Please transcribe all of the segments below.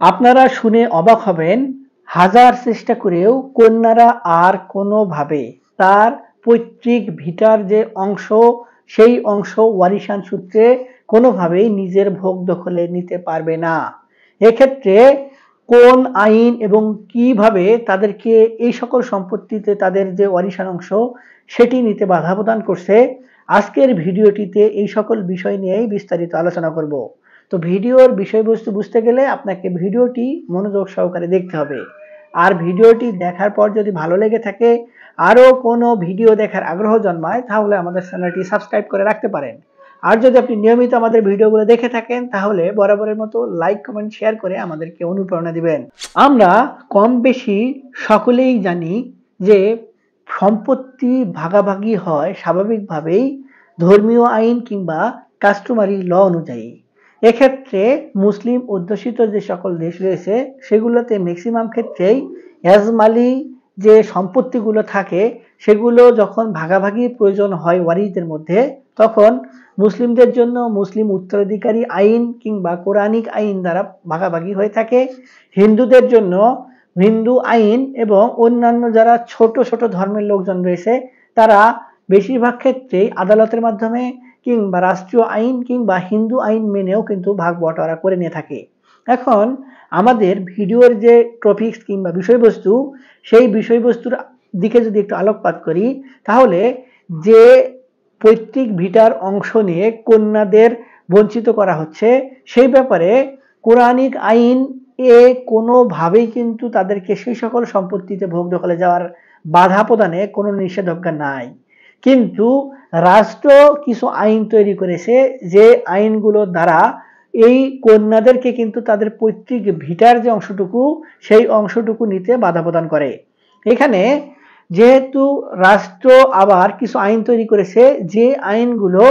আপনারা শুনে অবাক হবেন, হাজার চেষ্টা করেও কন্যারা আর কোনোভাবে তার পৈতৃক ভিটার যে অংশ, সেই অংশ ওয়ারিশান সূত্রে কোনোভাবেই নিজের ভোগ দখলে নিতে পারবে না। এক্ষেত্রে কোন আইন এবং কিভাবে তাদেরকে এই সকল সম্পত্তিতে তাদের যে ওয়ারিশান অংশ সেটি নিতে বাধা প্রদান করছে, আজকের ভিডিওটিতে এই সকল বিষয় নিয়েই বিস্তারিত আলোচনা করব। তো ভিডিওর বিষয়বস্তু বুঝতে গেলে আপনাকে ভিডিওটি মনোযোগ সহকারে দেখতে হবে। আর ভিডিওটি দেখার পর যদি ভালো লেগে থাকে, আরো কোনো ভিডিও দেখার আগ্রহ জন্মায়, তাহলে আমাদের চ্যানেলটি সাবস্ক্রাইব করে রাখতে পারেন। আর যদি আপনি নিয়মিত আমাদের ভিডিওগুলো দেখে থাকেন, তাহলে বরাবরের মতো লাইক কমেন্ট শেয়ার করে আমাদেরকে অনুপ্রেরণা দিবেন। আমরা কম বেশি সকলেই জানি যে সম্পত্তি ভাগাভাগি হয় স্বাভাবিকভাবেই ধর্মীয় আইন কিংবা কাস্টমারি ল অনুযায়ী। এক্ষেত্রে মুসলিম অধ্যুষিত যে সকল দেশ রয়েছে সেগুলোতে ম্যাক্সিমাম ক্ষেত্রেই এজমালি যে সম্পত্তিগুলো থাকে সেগুলো যখন ভাগাভাগির প্রয়োজন হয় ওয়ারিসদের মধ্যে, তখন মুসলিমদের জন্য মুসলিম উত্তরাধিকারী আইন কিংবা কোরআনিক আইন দ্বারা ভাগাভাগি হয়ে থাকে। হিন্দুদের জন্য হিন্দু আইন এবং অন্যান্য যারা ছোট ছোট ধর্মের লোকজন রয়েছে তারা বেশিরভাগ ক্ষেত্রেই আদালতের মাধ্যমে কিংবা রাষ্ট্রীয় আইন কিংবা হিন্দু আইন মেনেও কিন্তু ভাগ বটোয়ারা করে নিয়ে থাকে। এখন আমাদের ভিডিওর যে টপিকস কিংবা বিষয়বস্তু, সেই বিষয়বস্তুর দিকে যদি একটু আলোকপাত করি, তাহলে যে পৈতৃক ভিটার অংশ নিয়ে কন্যাদের বঞ্চিত করা হচ্ছে সেই ব্যাপারে কোরআনিক আইন কোনোভাবেই কিন্তু তাদেরকে সেই সকল সম্পত্তিতে ভোগ দখলে যাওয়ার বাধা প্রদানে কোনো নিষেধাজ্ঞা নাই। কিন্তু রাষ্ট্র কিছু আইন তৈরি করেছে যে আইনগুলোর দ্বারা এই কন্যাদেরকে কিন্তু তাদের পৈতৃক ভিটার যে অংশটুকু সেই অংশটুকু নিতে বাধা প্রদান করে। এখানে যেহেতু রাষ্ট্র আবার কিছু আইন তৈরি করেছে যে আইনগুলো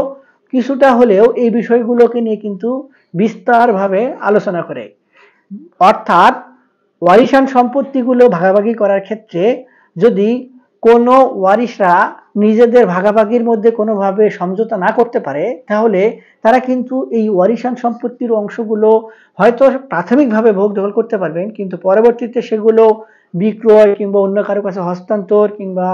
কিছুটা হলেও এই বিষয়গুলোকে নিয়ে কিন্তু বিস্তারভাবে আলোচনা করে। অর্থাৎ ওয়ারিশান সম্পত্তিগুলো ভাগাভাগি করার ক্ষেত্রে যদি কোনো ওয়ারিশরা নিজেদের ভাগাভাগির মধ্যে কোনোভাবে সমঝোতা না করতে পারে, তাহলে তারা কিন্তু এই ওয়ারিশান সম্পত্তির অংশগুলো হয়তো প্রাথমিকভাবে ভোগ দখল করতে পারবেন, কিন্তু পরবর্তীতে সেগুলো বিক্রয় কিংবা অন্য কারো কাছে হস্তান্তর কিংবা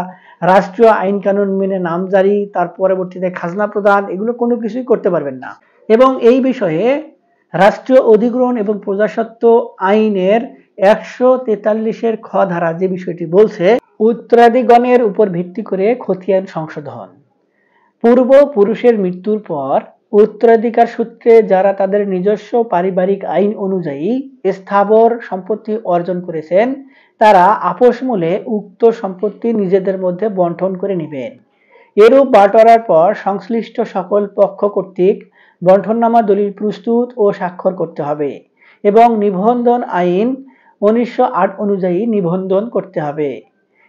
রাষ্ট্রীয় আইন কানুন মেনে নামজারি, তার পরবর্তীতে খাজনা প্রদান, এগুলো কোনো কিছুই করতে পারবেন না। এবং এই বিষয়ে রাষ্ট্রীয় অধিগ্রহণ এবং প্রজাস্বত্ব আইনের 143 খ ধারা যে বিষয়টি বলছে, উত্তরাধিগণের উপর ভিত্তি করে খতিয়ান সংশোধন। পূর্ব পুরুষের মৃত্যুর পর উত্তরাধিকার সূত্রে যারা তাদের নিজস্ব পারিবারিক আইন অনুযায়ী স্থাবর সম্পত্তি অর্জন করেছেন, তারা আপোষমূলে উক্ত সম্পত্তি নিজেদের মধ্যে বণ্টন করে নেবেন। এরূপ বাটোয়ারার পর সংশ্লিষ্ট সকল পক্ষ কর্তৃক বণ্টননামা দলিল প্রস্তুত ও স্বাক্ষর করতে হবে এবং নিবন্ধন আইন 1908 অনুযায়ী নিবন্ধন করতে হবে।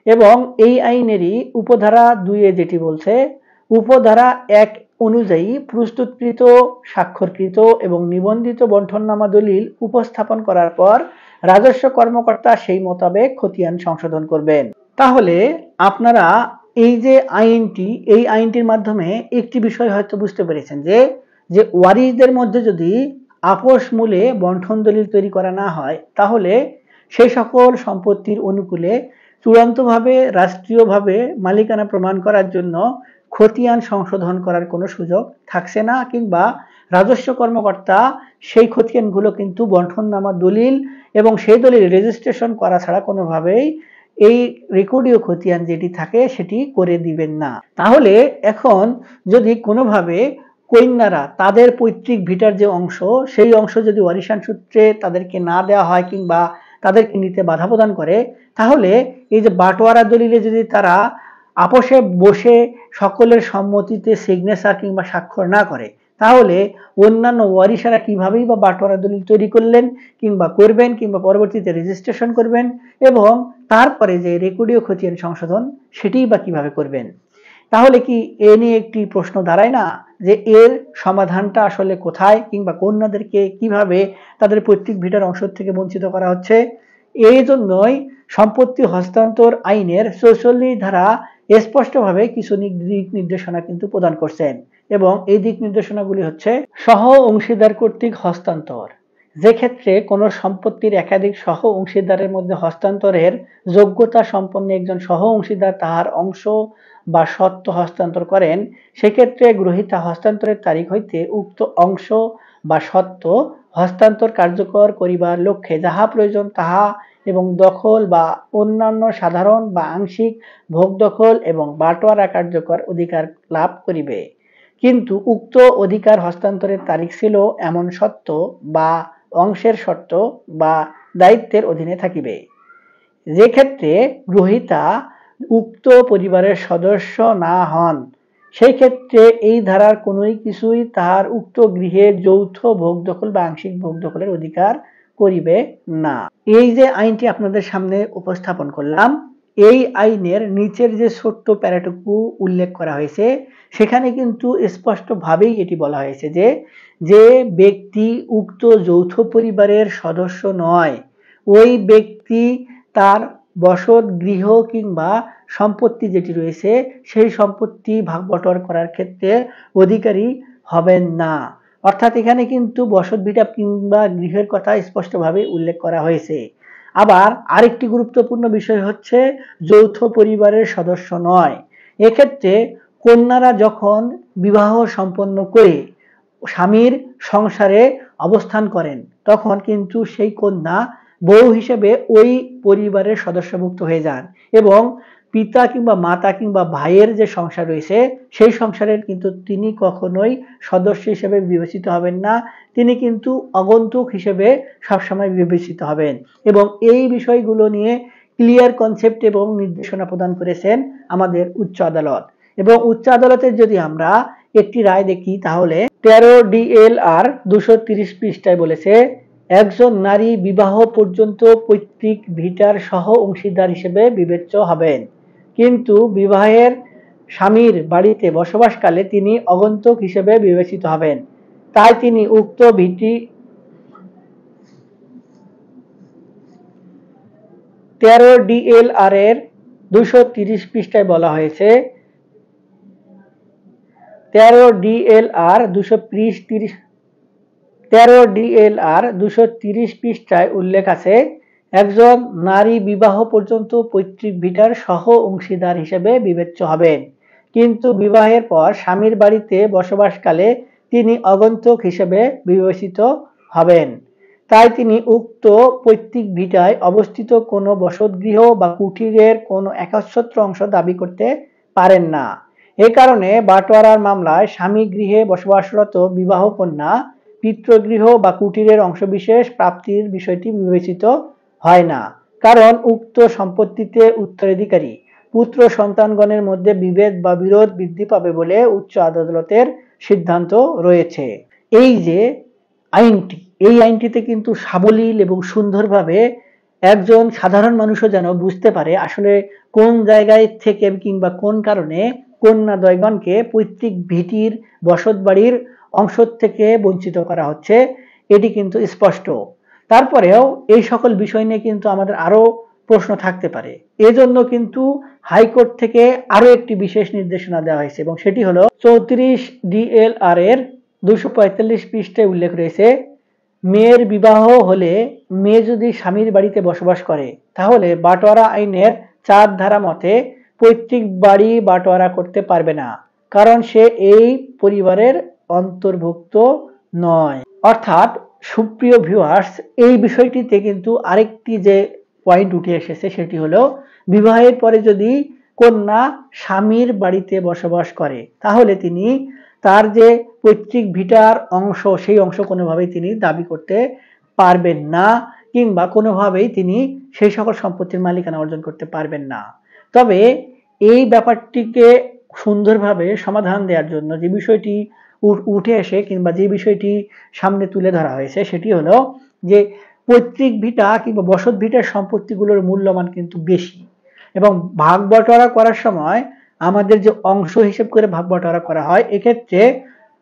এবং এই আইনেরই উপধারা 2 যেটি বলছে, উপধারা 1 অনুযায়ী প্রস্তুতকৃত, স্বাক্ষরকৃত এবং নিবন্ধিত বণ্টননামা দলিল উপস্থাপন করার পর রাজস্ব কর্মকর্তা সেই মোতাবেক খতিয়ান সংশোধন করবেন। তাহলে আপনারা এই যে আইনটি, এই আইনটির মাধ্যমে একটি বিষয় হয়তো বুঝতে পেরেছেন যে ওয়ারিসদের মধ্যে যদি আপোষ মূলে বণ্টন দলিল তৈরি করা না হয়, তাহলে সেই সকল সম্পত্তির অনুকূলে চূড়ান্তভাবে রাষ্ট্রীয়ভাবে মালিকানা প্রমাণ করার জন্য খতিয়ান সংশোধন করার কোনো সুযোগ থাকছে না, কিংবা রাজস্ব কর্মকর্তা সেই খতিয়ানগুলো কিন্তু বণ্টননামা দলিল এবং সেই দলিল রেজিস্ট্রেশন করা ছাড়া কোনোভাবেই এই রেকর্ডীয় খতিয়ান যেটি থাকে সেটি করে দিবেন না। তাহলে এখন যদি কোনোভাবে কন্যারা তাদের পৈতৃক ভিটার যে অংশ, সেই অংশ যদি ওয়ারিশান সূত্রে তাদেরকে না দেওয়া হয় কিংবা তাদেরকে নিতে বাধা প্রদান করে, তাহলে এই যে বাটোয়ারা দলিলে যদি তারা আপোষে বসে সকলের সম্মতিতে সিগনেচার কিংবা স্বাক্ষর না করে, তাহলে অন্যান্য ওয়ারিশারা কিভাবেই বা বাটোয়ারা দলিল তৈরি করলেন কিংবা করবেন কিংবা পরবর্তীতে রেজিস্ট্রেশন করবেন এবং তারপরে যে রেকর্ডীয় খতিয়ান সংশোধন সেটিই বা কিভাবে করবেন। তাহলে কি এ নিয়ে একটি প্রশ্ন দাঁড়ায় না যে এর সমাধানটা আসলে কোথায়, কিংবা কন্যাদেরকে কিভাবে তাদের পৈতৃক ভিটার অংশ থেকে বঞ্চিত করা হচ্ছে? এই জন্যই সম্পত্তি হস্তান্তর আইনের 44 ধারা স্পষ্টভাবে কিছু দিক নির্দেশনা কিন্তু প্রদান করছেন, এবং এই দিক নির্দেশনাগুলি হচ্ছে: সহ অংশীদার কর্তৃক হস্তান্তর, যে ক্ষেত্রে কোনো সম্পত্তির একাধিক সহ অংশীদারের মধ্যে হস্তান্তরের যোগ্যতা সম্পন্ন একজন সহ অংশীদার তাহার অংশ বা স্বত্ব হস্তান্তর করেন, সেক্ষেত্রে গ্রহীতা হস্তান্তরের তারিখ হইতে উক্ত অংশ বা স্বত্ব হস্তান্তর কার্যকর করিবার লক্ষ্যে যাহা প্রয়োজন তাহা এবং দখল বা অন্যান্য সাধারণ বা আংশিক ভোগ দখল এবং বাটোয়ারা কার্যকর অধিকার লাভ করিবে। কিন্তু উক্ত অধিকার হস্তান্তরের তারিখ ছিল এমন সত্ত্ব বা অংশের শর্ত বা দায়িত্বের অধীনে থাকিবে। যে ক্ষেত্রে গ্রহীতা উক্ত পরিবারের সদস্য না হন, সেই ক্ষেত্রে এই ধারার কোনোই কিছুই তাহার উক্ত গৃহে যৌথ ভোগ দখল বা আংশিক ভোগ দখলের অধিকার করিবে না। এই যে আইনটি আপনাদের সামনে উপস্থাপন করলাম, এই আইনের নিচের যে ছোট্ট প্যারাটুকু উল্লেখ করা হয়েছে সেখানে কিন্তু স্পষ্টভাবেই এটি বলা হয়েছে যে যে ব্যক্তি উক্ত যৌথ পরিবারের সদস্য নয়, ওই ব্যক্তি তার বসত গৃহ কিংবা সম্পত্তি যেটি রয়েছে সেই সম্পত্তি ভাগ বটোয়ার করার ক্ষেত্রে অধিকারী হবেন না। অর্থাৎ এখানে কিন্তু বসত ভিটা কিংবা গৃহের কথা স্পষ্টভাবে উল্লেখ করা হয়েছে। আবার আরেকটি গুরুত্বপূর্ণ বিষয় হচ্ছে যৌথ পরিবারের সদস্য নয়। এক্ষেত্রে কন্যারা যখন বিবাহ সম্পন্ন করে স্বামীর সংসারে অবস্থান করেন তখন কিন্তু সেই কন্যা বউ হিসেবে ওই পরিবারের সদস্যভুক্ত হয়ে যান এবং পিতা কিংবা মাতা কিংবা ভাইয়ের যে সংসার রয়েছে সেই সংসারের কিন্তু তিনি কখনোই সদস্য হিসেবে বিবেচিত হবেন না, তিনি কিন্তু আগন্তুক হিসেবে সবসময় বিবেচিত হবেন। এবং এই বিষয়গুলো নিয়ে ক্লিয়ার কনসেপ্ট এবং নির্দেশনা প্রদান করেছেন আমাদের উচ্চ আদালত। এবং উচ্চ আদালতের যদি আমরা একটি রায় দেখি তাহলে 13 DLR 230 পৃষ্ঠায় বলেছে, একজন নারী বিবাহ পর্যন্ত পৈতৃক ভিটার সহ অংশীদার হিসেবে বিবেচ্য হবেন, কিন্তু বিবাহের স্বামীর বাড়িতে বসবাসকালে তিনি আগন্তুক হিসেবে বিবেচিত হবেন। তাই তিনি উক্ত ভিটি 13 DLR এর 230 পৃষ্ঠায় বলা হয়েছে, 13 DLR 230 পৃষ্ঠায় উল্লেখ আছে, একজন নারী বিবাহ পর্যন্ত পৈতৃক ভিটার সহ অংশীদার হিসেবে বিবেচ্য হবেন, কিন্তু বিবাহের পর স্বামীর বাড়িতে বসবাসকালে তিনি আগন্তুক হিসেবে বিবেচিত হবেন। তাই তিনি উক্ত পৈতৃক ভিটায় অবস্থিত কোনো বসতগৃহ বা কুঠিরের কোনো একচ্ছত্র অংশ দাবি করতে পারেন না। এ কারণে বাটোয়ারার মামলায় স্বামী গৃহে বসবাসরত বিবাহ কন্যা পিতৃগৃহ বা কুটিরের অংশবিশেষ প্রাপ্তির বিষয়টি বিবেচিত হয় না, কারণ উক্ত সম্পত্তিতে উত্তরাধিকারী পুত্র সন্তানগণের মধ্যে বিভেদ বা বিরোধ বৃদ্ধি পাবে বলে উচ্চ আদালতের সিদ্ধান্ত রয়েছে। এই যে আইনটি, এই আইনটিতে কিন্তু সাবলীল এবং সুন্দরভাবে একজন সাধারণ মানুষও যেন বুঝতে পারে আসলে কোন জায়গায় থেকে কিংবা কোন কারণে কন্যাদ্বয়গণকে পৈতৃক ভিটির বসত বাড়ির অংশ থেকে বঞ্চিত করা হচ্ছে, এটি কিন্তু স্পষ্ট। তারপরেও এই সকল বিষয় নিয়ে কিন্তু আমাদের আরো প্রশ্ন থাকতে পারে, এজন্য কিন্তু হাইকোর্ট থেকে আরো একটি বিশেষ নির্দেশনা দেওয়া হয়েছে এবং সেটি হলো 34 DLR এর 245 পৃষ্ঠায় উল্লেখ রয়েছে, মেয়ের বিবাহ হলে মেয়ে যদি স্বামীর বাড়িতে বসবাস করে তাহলে বাটোয়ারা আইনের 4 ধারা মতে পৈতৃক বাড়ি বাটোয়ারা করতে পারবে না, কারণ সে এই পরিবারের অন্তর্ভুক্ত নয়। অর্থাৎ সুপ্রিয় ভিউয়ার্স, এই বিষয়টিতে কিন্তু আরেকটি যে পয়েন্ট উঠে এসেছে সেটি হলো বিবাহের পরে যদি কন্যা স্বামীর বাড়িতে বসবাস করে তাহলে তিনি তার যে পৈতৃক ভিটার অংশ সেই অংশ কোনোভাবেই তিনি দাবি করতে পারবেন না কিংবা কোনোভাবেই তিনি সেই সকল সম্পত্তির মালিকানা অর্জন করতে পারবেন না। তবে এই ব্যাপারটিকে সুন্দরভাবে সমাধান দেওয়ার জন্য যে বিষয়টি উঠে এসে কিংবা যে বিষয়টি সামনে তুলে ধরা হয়েছে সেটি হলো যে পৈতৃক ভিটা কিংবা বসত ভিটার সম্পত্তিগুলোর মূল্যমান কিন্তু বেশি এবং ভাগ বটোয়ারা করার সময় আমাদের যে অংশ হিসেব করে ভাগ বটোয়ারা করা হয় এক্ষেত্রে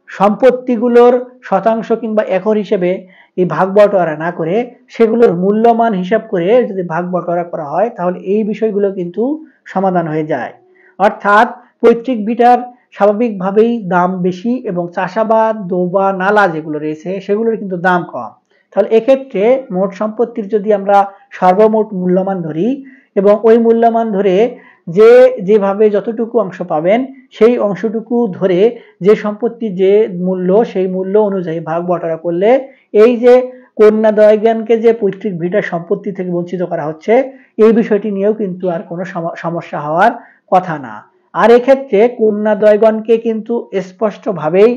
সম্পত্তিগুলোর শতাংশ কিংবা একর হিসেবে এই ভাগ বটোয়ারা না করে সেগুলোর মূল্যমান হিসাব করে যদি ভাগ বটোয়ারা করা হয় তাহলে এই বিষয়গুলো কিন্তু সমাধান হয়ে যায়। অর্থাৎ পৈতৃক ভিটার স্বাভাবিকভাবেই দাম বেশি এবং চাষাবাদ দোবা নালা যেগুলো রয়েছে সেগুলোর কিন্তু দাম কম, তাহলে এক্ষেত্রে মোট সম্পত্তির যদি আমরা সর্বমোট মূল্যমান ধরি এবং ওই মূল্যমান ধরে যেভাবে যতটুকু অংশ পাবেন সেই অংশটুকু ধরে যে সম্পত্তির যে মূল্য সেই মূল্য অনুযায়ী ভাগ বটারা করলে এই যে কন্যাদ্বয়গণকে যে পৈতৃক ভিটার সম্পত্তি থেকে বঞ্চিত করা হচ্ছে এই বিষয়টি নিয়েও কিন্তু আর কোনো সমস্যা হওয়ার কথা না। আর এক্ষেত্রে কন্যাদ্বয়গণকে কিন্তু স্পষ্টভাবেই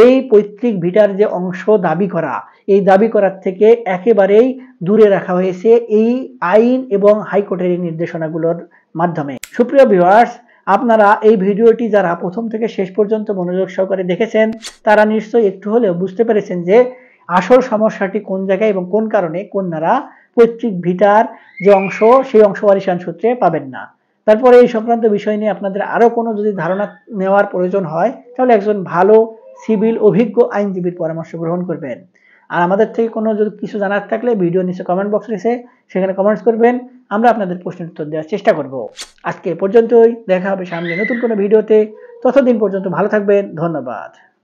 এই পৈতৃক ভিটার যে অংশ দাবি করা এই দাবি করার থেকে একেবারেই দূরে রাখা হয়েছে এই আইন এবং হাইকোর্টের এই নির্দেশনাগুলোর মাধ্যমে। সুপ্রিয় ভিউয়ার্স, আপনারা এই ভিডিওটি যারা প্রথম থেকে শেষ পর্যন্ত মনোযোগ সহকারে দেখেছেন তারা নিশ্চয়ই একটু হলেও বুঝতে পেরেছেন যে আসল সমস্যাটি কোন জায়গায় এবং কোন কারণে কন্যারা পৈতৃক ভিটার যে অংশ সেই অংশ ওয়ারিশান সূত্রে পাবেন না। তারপরে এই সংক্রান্ত বিষয় নিয়ে আপনাদের আরো কোনো যদি ধারণা নেওয়ার প্রয়োজন হয় তাহলে একজন ভালো সিভিল অভিজ্ঞ আইনজীবীর পরামর্শ গ্রহণ করবেন। আর আমাদের থেকে কোনো যদি কিছু জানার থাকলে ভিডিও নিচে কমেন্ট বক্স রয়েছে, সেখানে কমেন্টস করবেন, আমরা আপনাদের প্রশ্নের উত্তর দেওয়ার চেষ্টা করব। আজকে এ পর্যন্তই, দেখা হবে সামনে নতুন কোনো ভিডিওতে। ততদিন পর্যন্ত ভালো থাকবেন, ধন্যবাদ।